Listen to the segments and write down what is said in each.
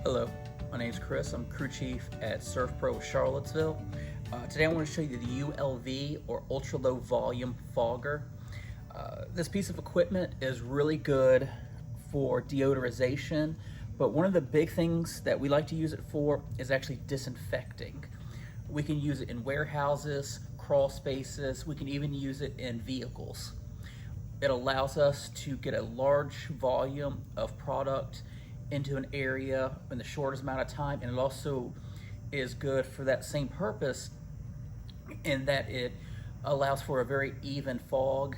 Hello, my name is Chris. I'm crew chief at SERVPRO of Charlottesville. Today I want to show you the ULV, or ultra low volume fogger. This piece of equipment is really good for deodorization, but one of the big things that we like to use it for is actually disinfecting. We can use it in warehouses, crawl spaces, we can even use it in vehicles. It allows us to get a large volume of product into an area in the shortest amount of time, and it also is good for that same purpose in that it allows for a very even fog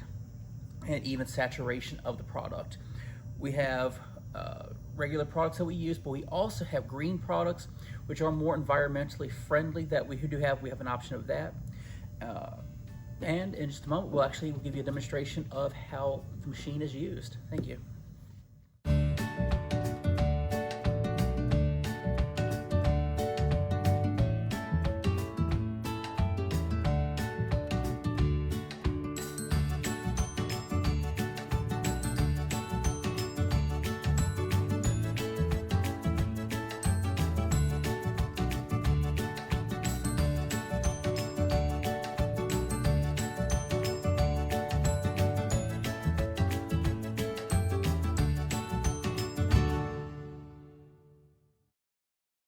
and even saturation of the product. We have regular products that we use, but we also have green products which are more environmentally friendly that we have an option of that. And in just a moment we'll give you a demonstration of how the machine is used. Thank you.